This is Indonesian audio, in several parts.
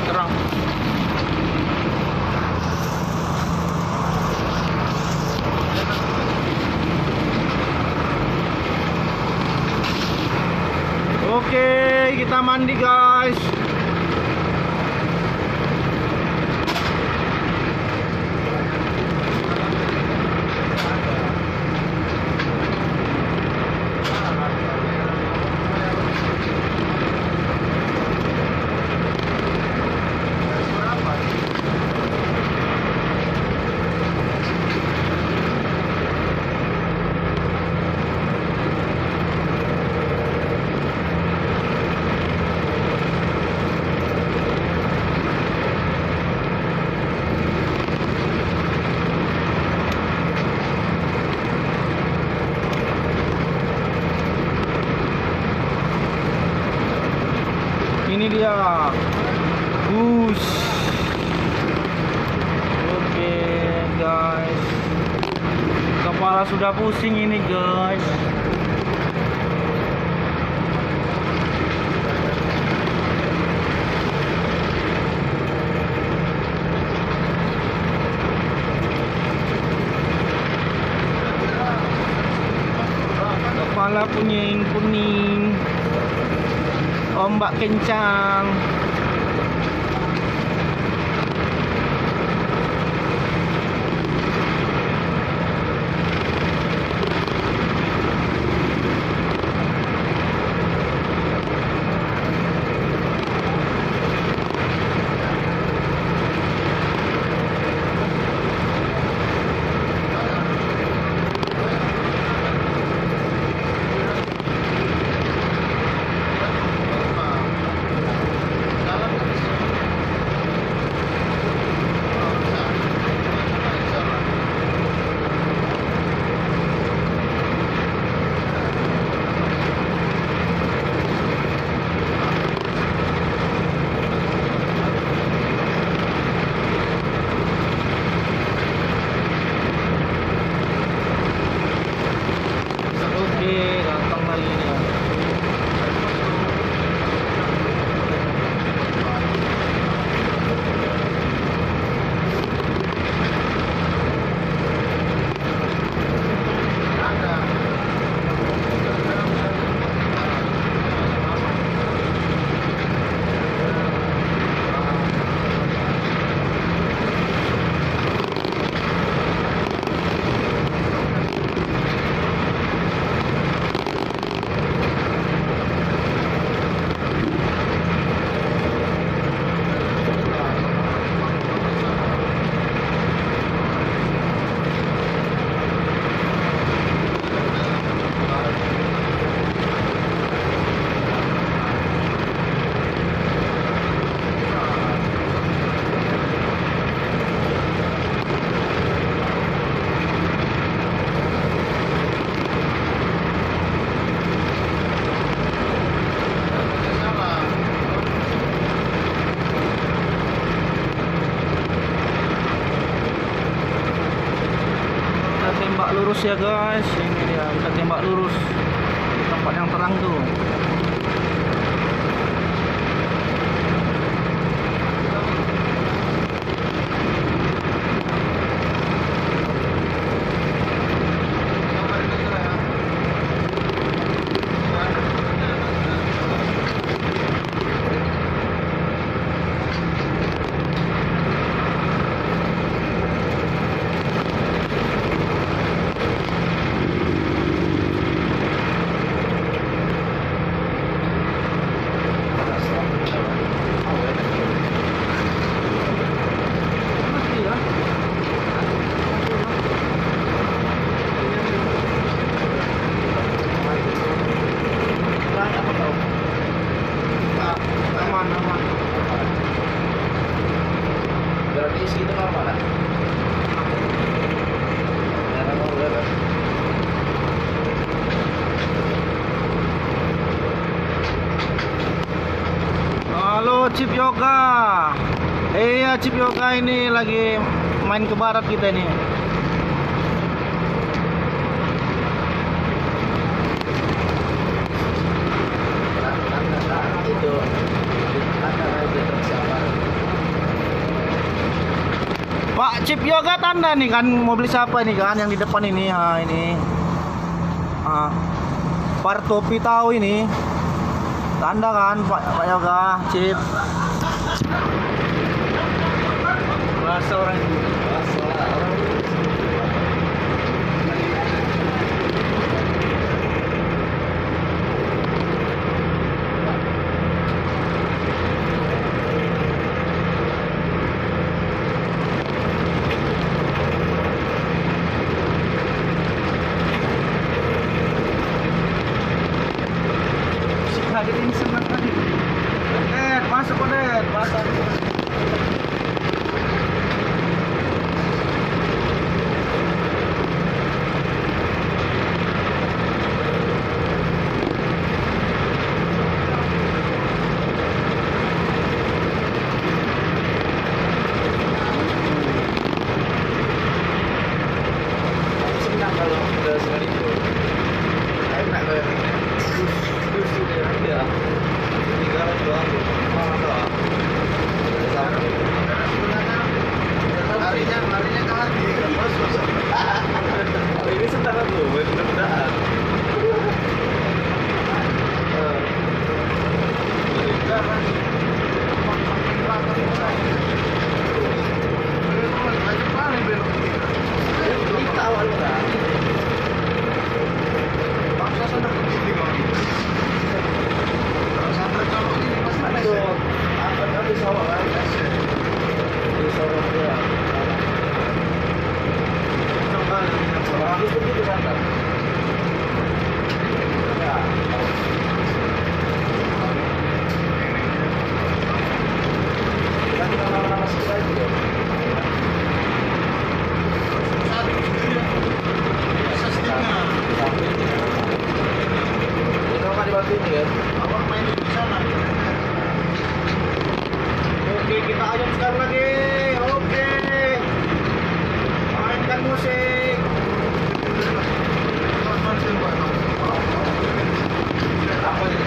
Terang. Oke, kita mandi guys. Ini dia bus. Oke guys, kepala sudah pusing ini guys. Kepala kuning-kuning, ombak kencang. Lurus ya guys, ini dia kita tembak lurus tempat yang terang tuh. Chip Yoga. Iya, Chip Yoga ini lagi main ke barat kita ini. Itu Chip Yoga tanda nih kan, mau beli siapa nih kan yang di depan ini. Ha ini. Par topi tahu ini. Tanda kan Pak Yoga, Chip. Bahasa orang itu. Hadirin senang tadi. Masuk Odet, masuk. Senang kalau udah sekali itu. Enak kalau yang ini. Ya. Tinggal doang. Mana doang. Larinya ke hati. Ini setara tuh, mudah-mudahan. Ini tahu lah. Paksa sana begini kok. Di sawah kan? Di sawah dia. Habis begitu kan? Ya. Kita nama-nama sekolah itu ya. Itu kan dibantuin ya? Apa main di sana? Oke, kita ajak sekarang lagi. Oke. Mainkan musik. Apa ini?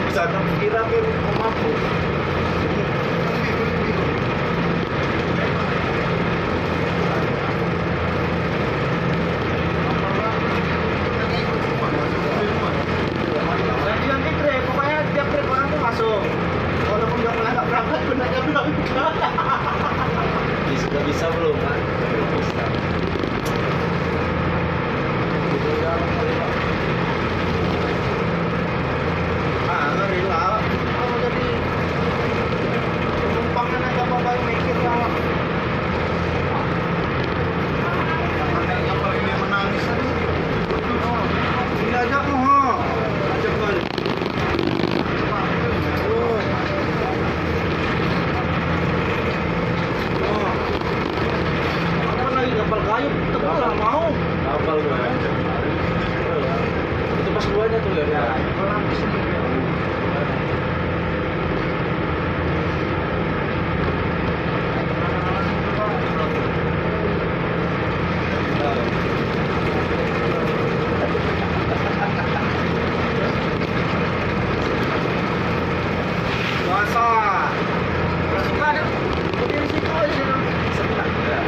Bisa kira mampu. Nanti trip, pokoknya tiap trip orang tuh masuk. Walaupun nggak pernah berangkat, benarnya berangkat. Sudah bisa belum kan? Belum bisa. Ngeri lah. Kalau jadi penumpangnya agak bakal mikir lah. Yang paling dia menangis tadi. Ini aja kok. Ajak balik. Kapal kayu tebal lah mau. Kapal gue. Itu pas duanya tuh ya. Puasa. Suka ada. Di situ aja. Senang ya.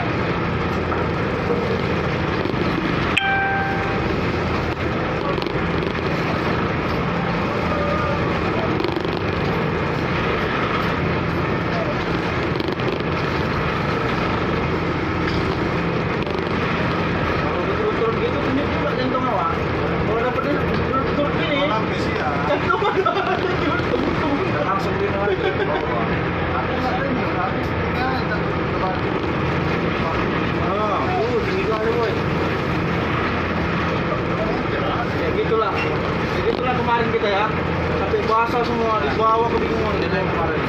Begitulah kemarin kita ya, sampai basah semua, di bawah kebingungan kita yang kemarin.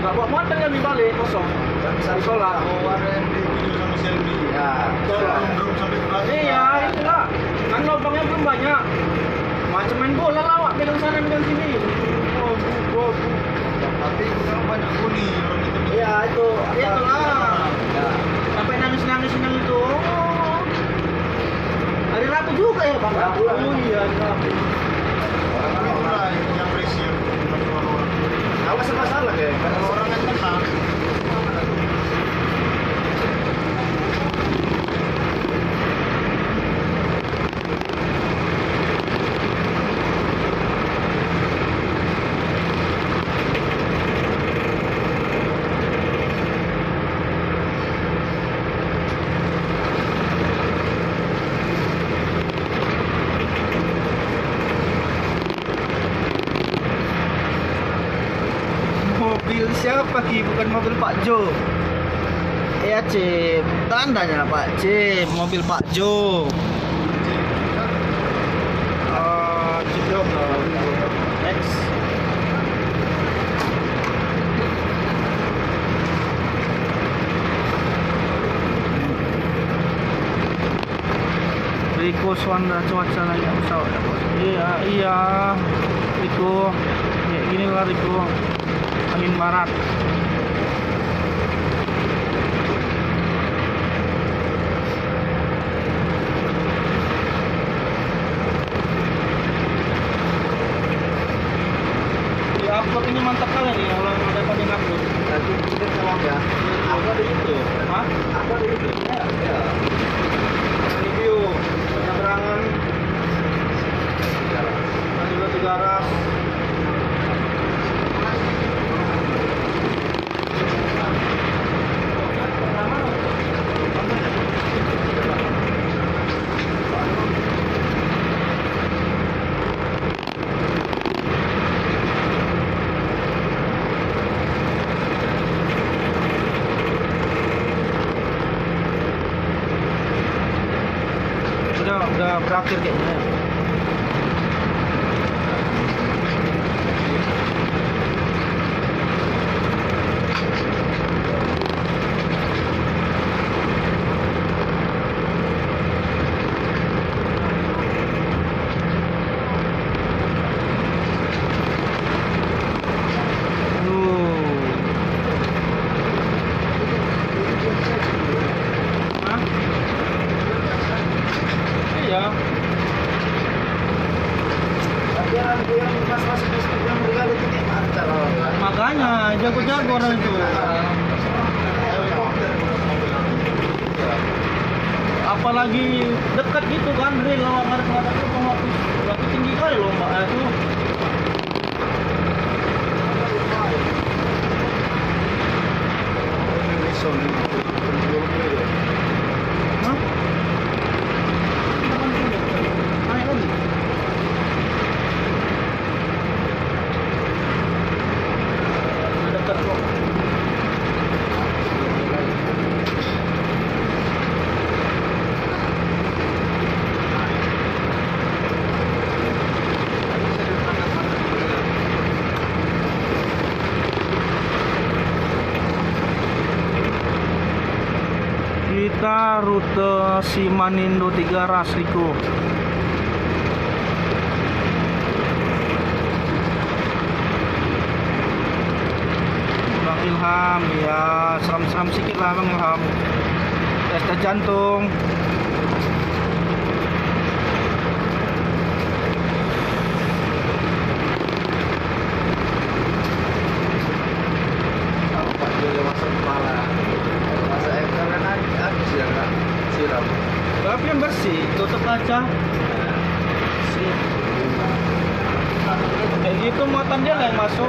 Nggak bawa motor yang dibalik kosong, nggak bisa disolat. Oh, ada yang di sama Selby. Ya, belum sampai ke belakang. Iya, itulah. Kan lubangnya belum banyak. Macam main bola lawak, pegang sana pegang sini. Oh. Tapi sekarang banyak bunyi orang itu. Iya, itu. Itulah. Ya. Sampai nangis-nangis itu. Hari Rabu juga ya Bang? Rabu. Oh iya, hari Rabu. Orang yang pressure. Awas masalah ya. Kalau orang yang tenang. siapa Ki? Bukan mobil Pak Jo. Iya Cip, tandanya Pak Cip, mobil Pak Jo. Cip dong, X. Riko Swanda cuaca lagi pesawat ya bos. Iya Riko kayak gini lah Riko, angin barat. Di upload ini mantap kali nih kalau ada pada upload. Nanti kita sama ya. Aku ada itu. Hah? Aku ada itu. Ya. Review penyeberangan juga Tigaras. Udah berakhir kayaknya. Makanya jago-jago orang itu. Apalagi dekat gitu kan, real lawan ada itu waktu tinggi kali lomba itu. Hah? Naik lagi. Dekat kok. Kita rute Simanindo Tigaras Riko. Bang Ilham ya, seram-seram sedikit lah Bang Ilham. Tes jantung. Tapi yang bersih, tutup kaca. Kayak gitu muatan dia lah yang masuk.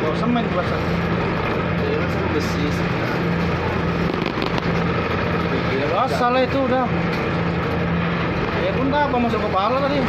Oh, semen kuasa. Besi. Asal itu udah. Ya pun apa masuk kepala tadi.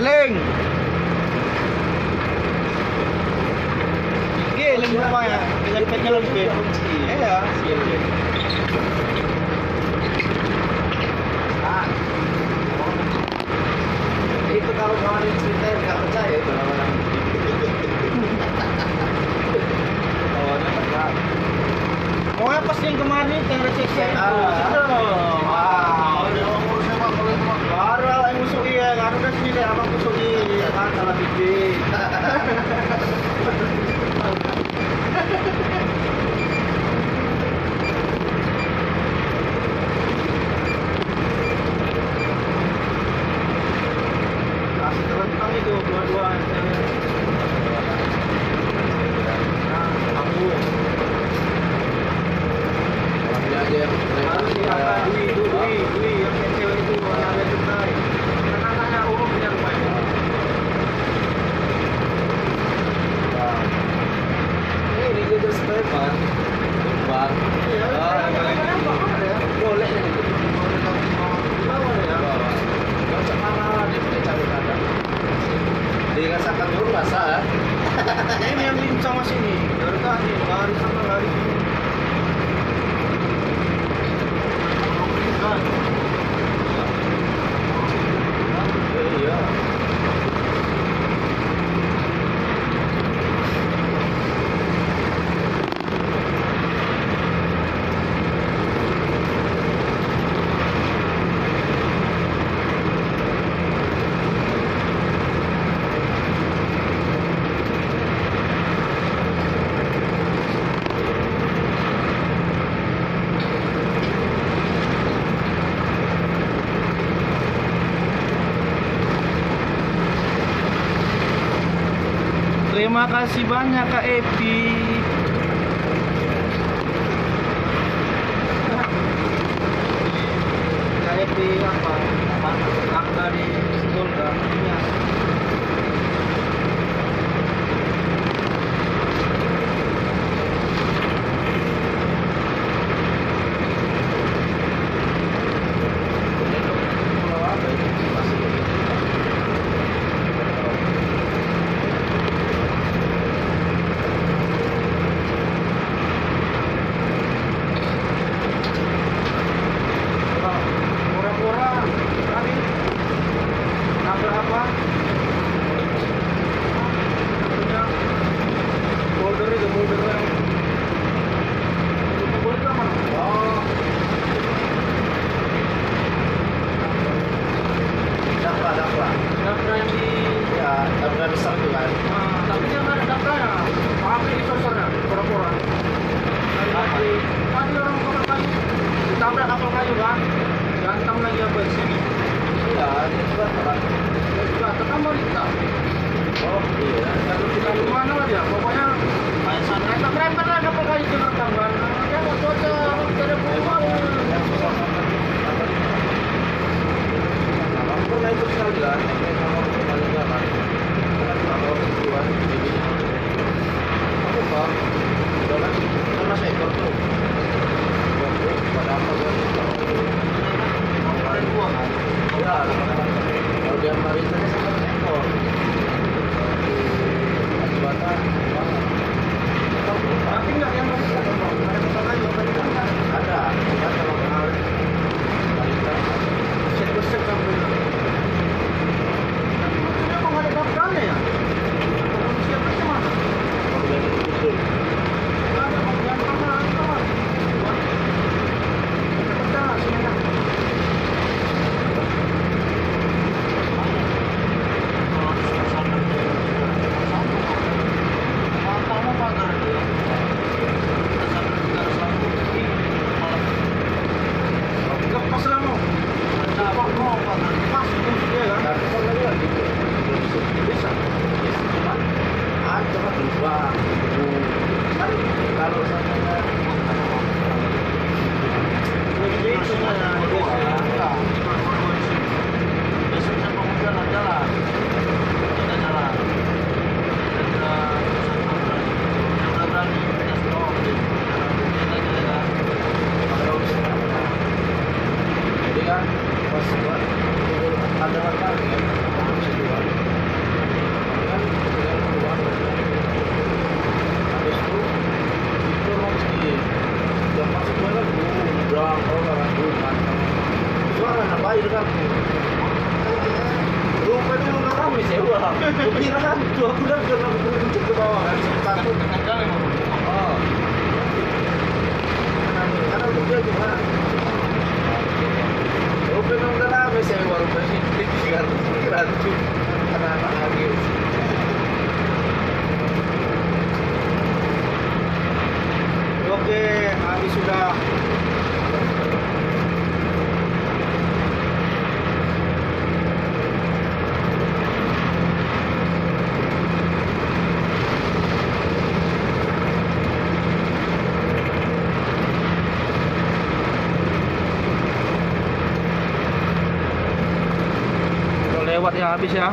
Giling. Giling rupanya. Lempetnya lempet. Iya. Itu kalau kawan ceritain nggak percaya itu orang. Oh, yang pas yang kemarin yang resepsi itu. Baru yang musuh iya, kan udah sini deh abang musuh iya kan salah bikin. Kasih terentang itu dua-dua. Aku. Harus diangkat Dwi yang cewek itu ada tunai. Karena tanya umum punya rumahnya. Ini juga Stefan. Bang. Iya. Boleh ini. Dirasakan dulu rasa. Ini yang lincah mas ini. Dari tadi lari sama lari. Iya. Terima kasih banyak Kak Epi. Kak Epi apa? Angka di Golga. Iya. Kira hantu, aku udah kencet ke bawah kan, takut. Oh, karena dia gimana? Oh, memang udah lama saya warung ini, kira hantu, karena anak lagi. Oke, habis sudah. Lewat ya habis ya.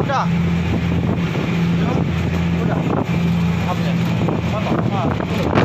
Udah. Apa ya? Mana?